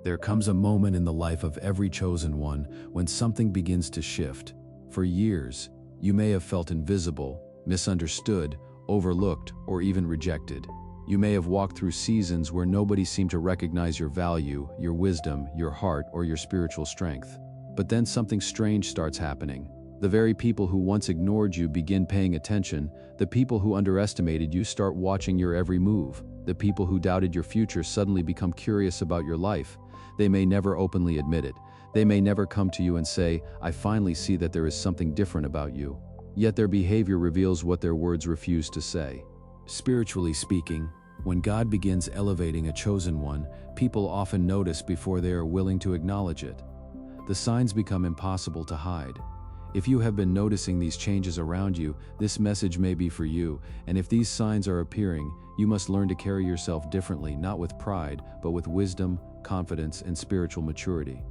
There comes a moment in the life of every chosen one when something begins to shift. For years, you may have felt invisible, misunderstood, overlooked, or even rejected. You may have walked through seasons where nobody seemed to recognize your value, your wisdom, your heart, or your spiritual strength. But then something strange starts happening. The very people who once ignored you begin paying attention. The people who underestimated you start watching your every move. The people who doubted your future suddenly become curious about your life. They may never openly admit it. They may never come to you and say, "I finally see that there is something different about you." Yet their behavior reveals what their words refuse to say. Spiritually speaking, when God begins elevating a chosen one, people often notice before they are willing to acknowledge it. The signs become impossible to hide. If you have been noticing these changes around you, this message may be for you, and if these signs are appearing, you must learn to carry yourself differently, not with pride, but with wisdom, confidence, and spiritual maturity.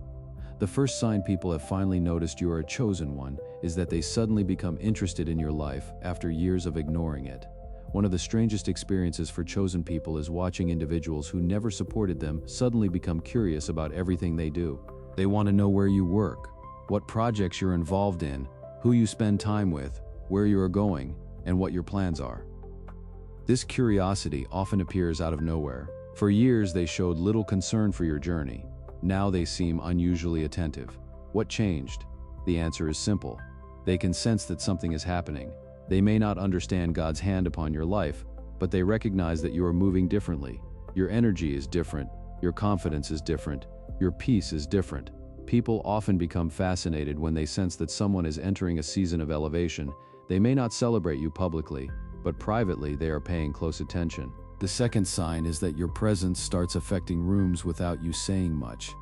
The first sign people have finally noticed you are a chosen one is that they suddenly become interested in your life after years of ignoring it. One of the strangest experiences for chosen people is watching individuals who never supported them suddenly become curious about everything they do. They want to know where you work, what projects you're involved in, who you spend time with, where you are going, and what your plans are. This curiosity often appears out of nowhere. For years, they showed little concern for your journey. Now they seem unusually attentive. What changed? The answer is simple. They can sense that something is happening. They may not understand God's hand upon your life, but they recognize that you are moving differently. Your energy is different. Your confidence is different. Your peace is different. People often become fascinated when they sense that someone is entering a season of elevation. They may not celebrate you publicly, but privately they are paying close attention. The second sign is that your presence starts affecting rooms without you saying much.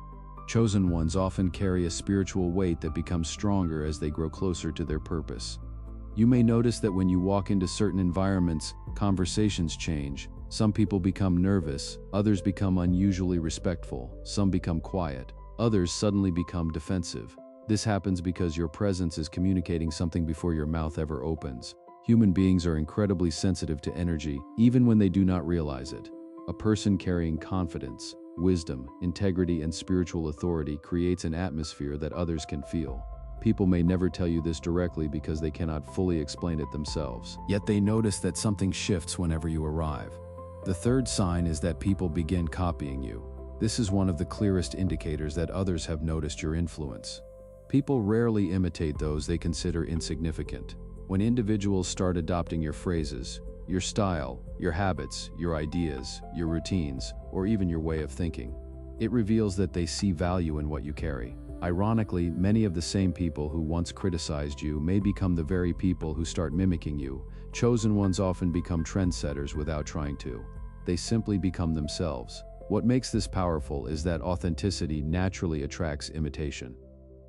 Chosen ones often carry a spiritual weight that becomes stronger as they grow closer to their purpose. You may notice that when you walk into certain environments, conversations change. Some people become nervous, others become unusually respectful, some become quiet, others suddenly become defensive. This happens because your presence is communicating something before your mouth ever opens. Human beings are incredibly sensitive to energy, even when they do not realize it. A person carrying confidence, wisdom, integrity, and spiritual authority creates an atmosphere that others can feel. People may never tell you this directly because they cannot fully explain it themselves. Yet they notice that something shifts whenever you arrive. The third sign is that people begin copying you. This is one of the clearest indicators that others have noticed your influence. People rarely imitate those they consider insignificant. When individuals start adopting your phrases, your style, your habits, your ideas, your routines, or even your way of thinking, it reveals that they see value in what you carry. Ironically, many of the same people who once criticized you may become the very people who start mimicking you. Chosen ones often become trendsetters without trying to. They simply become themselves. What makes this powerful is that authenticity naturally attracts imitation.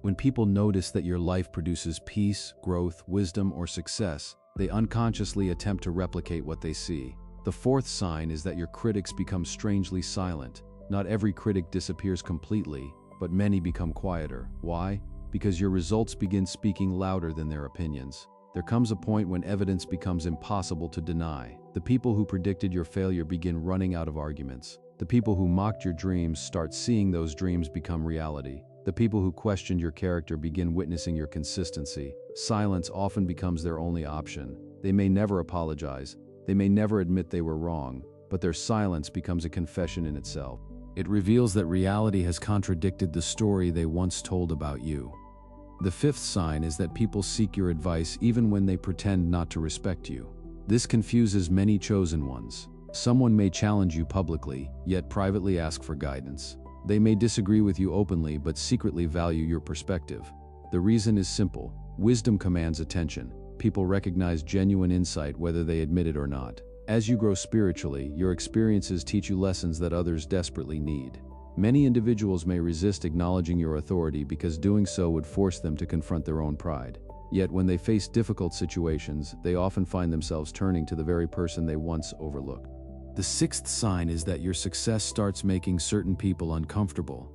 When people notice that your life produces peace, growth, wisdom, or success, they unconsciously attempt to replicate what they see. The fourth sign is that your critics become strangely silent. Not every critic disappears completely, but many become quieter. Why? Because your results begin speaking louder than their opinions. There comes a point when evidence becomes impossible to deny. The people who predicted your failure begin running out of arguments. The people who mocked your dreams start seeing those dreams become reality. The people who questioned your character begin witnessing your consistency. Silence often becomes their only option. They may never apologize. They may never admit they were wrong, but their silence becomes a confession in itself. It reveals that reality has contradicted the story they once told about you. The fifth sign is that people seek your advice even when they pretend not to respect you. This confuses many chosen ones. Someone may challenge you publicly, yet privately ask for guidance. They may disagree with you openly but secretly value your perspective. The reason is simple. Wisdom commands attention. People recognize genuine insight whether they admit it or not. As you grow spiritually, your experiences teach you lessons that others desperately need. Many individuals may resist acknowledging your authority because doing so would force them to confront their own pride. Yet when they face difficult situations, they often find themselves turning to the very person they once overlooked. The sixth sign is that your success starts making certain people uncomfortable.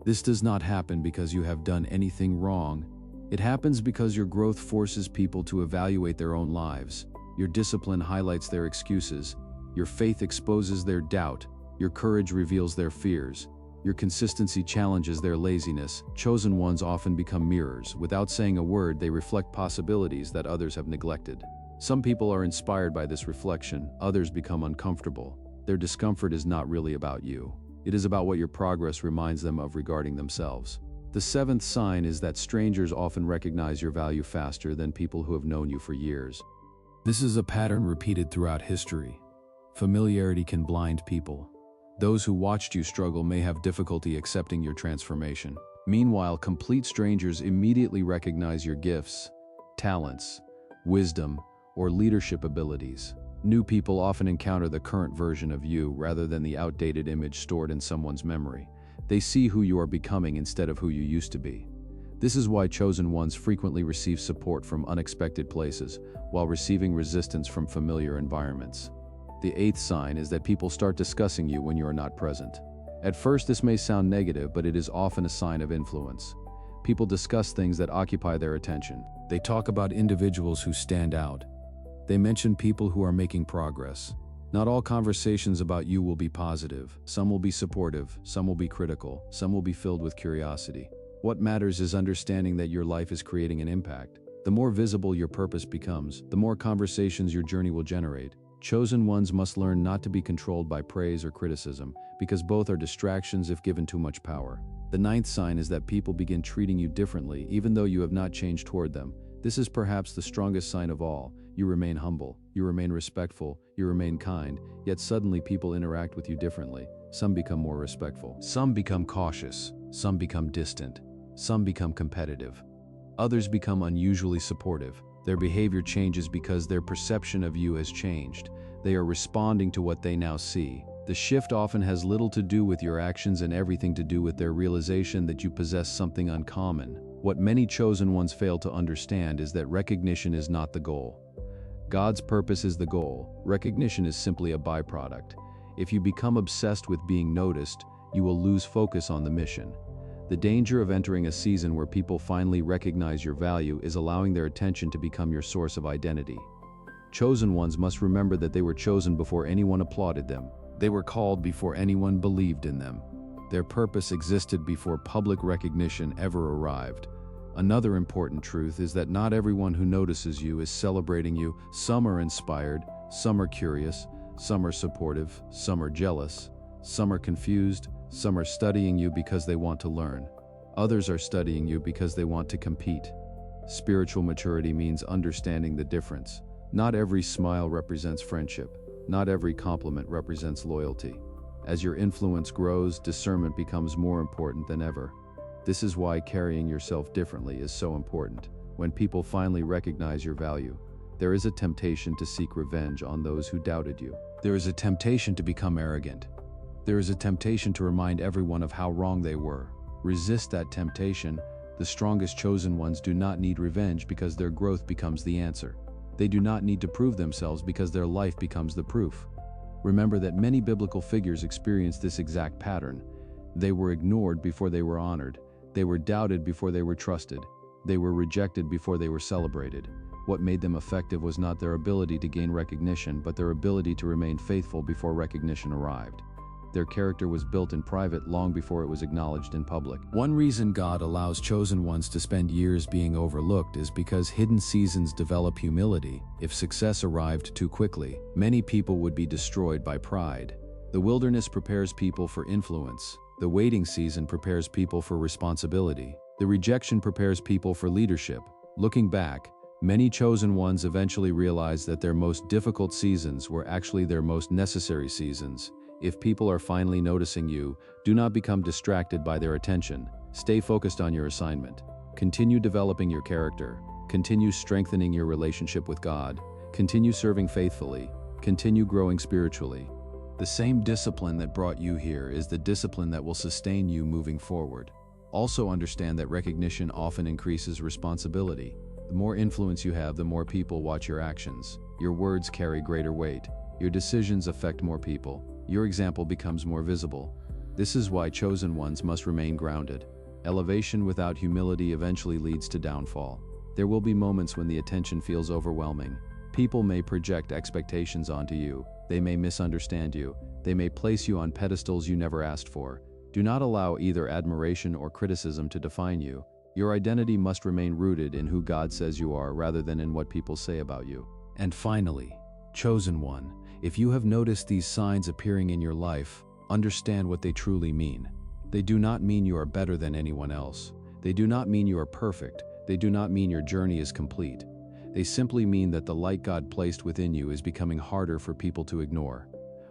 This does not happen because you have done anything wrong. It happens because your growth forces people to evaluate their own lives. Your discipline highlights their excuses. Your faith exposes their doubt. Your courage reveals their fears. Your consistency challenges their laziness. Chosen ones often become mirrors. Without saying a word, they reflect possibilities that others have neglected. Some people are inspired by this reflection, others become uncomfortable. Their discomfort is not really about you. It is about what your progress reminds them of regarding themselves. The seventh sign is that strangers often recognize your value faster than people who have known you for years. This is a pattern repeated throughout history. Familiarity can blind people. Those who watched you struggle may have difficulty accepting your transformation. Meanwhile, complete strangers immediately recognize your gifts, talents, wisdom, or leadership abilities. New people often encounter the current version of you rather than the outdated image stored in someone's memory. They see who you are becoming instead of who you used to be. This is why chosen ones frequently receive support from unexpected places, while receiving resistance from familiar environments. The eighth sign is that people start discussing you when you are not present. At first, this may sound negative, but it is often a sign of influence. People discuss things that occupy their attention. They talk about individuals who stand out. They mention people who are making progress. Not all conversations about you will be positive. Some will be supportive, some will be critical, some will be filled with curiosity. What matters is understanding that your life is creating an impact. The more visible your purpose becomes, the more conversations your journey will generate. Chosen ones must learn not to be controlled by praise or criticism, because both are distractions if given too much power. The ninth sign is that people begin treating you differently, even though you have not changed toward them. This is perhaps the strongest sign of all. You remain humble, you remain respectful, you remain kind, yet suddenly people interact with you differently. Some become more respectful. Some become cautious. Some become distant. Some become competitive. Others become unusually supportive. Their behavior changes because their perception of you has changed. They are responding to what they now see. The shift often has little to do with your actions and everything to do with their realization that you possess something uncommon. What many chosen ones fail to understand is that recognition is not the goal. God's purpose is the goal. Recognition is simply a byproduct. If you become obsessed with being noticed, you will lose focus on the mission. The danger of entering a season where people finally recognize your value is allowing their attention to become your source of identity. Chosen ones must remember that they were chosen before anyone applauded them. They were called before anyone believed in them. Their purpose existed before public recognition ever arrived. Another important truth is that not everyone who notices you is celebrating you. Some are inspired, some are curious, some are supportive, some are jealous, some are confused, some are studying you because they want to learn. Others are studying you because they want to compete. Spiritual maturity means understanding the difference. Not every smile represents friendship. Not every compliment represents loyalty. As your influence grows, discernment becomes more important than ever. This is why carrying yourself differently is so important. When people finally recognize your value, there is a temptation to seek revenge on those who doubted you. There is a temptation to become arrogant. There is a temptation to remind everyone of how wrong they were. Resist that temptation. The strongest chosen ones do not need revenge because their growth becomes the answer. They do not need to prove themselves because their life becomes the proof. Remember that many biblical figures experienced this exact pattern. They were ignored before they were honored. They were doubted before they were trusted. They were rejected before they were celebrated. What made them effective was not their ability to gain recognition, but their ability to remain faithful before recognition arrived. Their character was built in private long before it was acknowledged in public. One reason God allows chosen ones to spend years being overlooked is because hidden seasons develop humility. If success arrived too quickly, many people would be destroyed by pride. The wilderness prepares people for influence. The waiting season prepares people for responsibility. The rejection prepares people for leadership. Looking back, many chosen ones eventually realized that their most difficult seasons were actually their most necessary seasons. If people are finally noticing you, do not become distracted by their attention. Stay focused on your assignment. Continue developing your character. Continue strengthening your relationship with God. Continue serving faithfully. Continue growing spiritually. The same discipline that brought you here is the discipline that will sustain you moving forward. Also understand that recognition often increases responsibility. The more influence you have, the more people watch your actions. Your words carry greater weight. Your decisions affect more people. Your example becomes more visible. This is why chosen ones must remain grounded. Elevation without humility eventually leads to downfall. There will be moments when the attention feels overwhelming. People may project expectations onto you. They may misunderstand you. They may place you on pedestals you never asked for. Do not allow either admiration or criticism to define you. Your identity must remain rooted in who God says you are rather than in what people say about you. And finally, chosen one, if you have noticed these signs appearing in your life, understand what they truly mean. They do not mean you are better than anyone else. They do not mean you are perfect. They do not mean your journey is complete. They simply mean that the light God placed within you is becoming harder for people to ignore.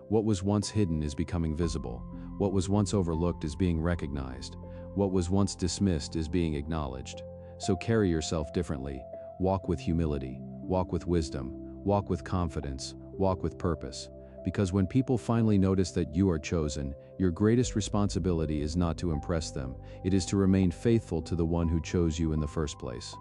What was once hidden is becoming visible. What was once overlooked is being recognized. What was once dismissed is being acknowledged. So carry yourself differently. Walk with humility. Walk with wisdom. Walk with confidence. Walk with purpose. Because when people finally notice that you are chosen, your greatest responsibility is not to impress them. It is to remain faithful to the one who chose you in the first place.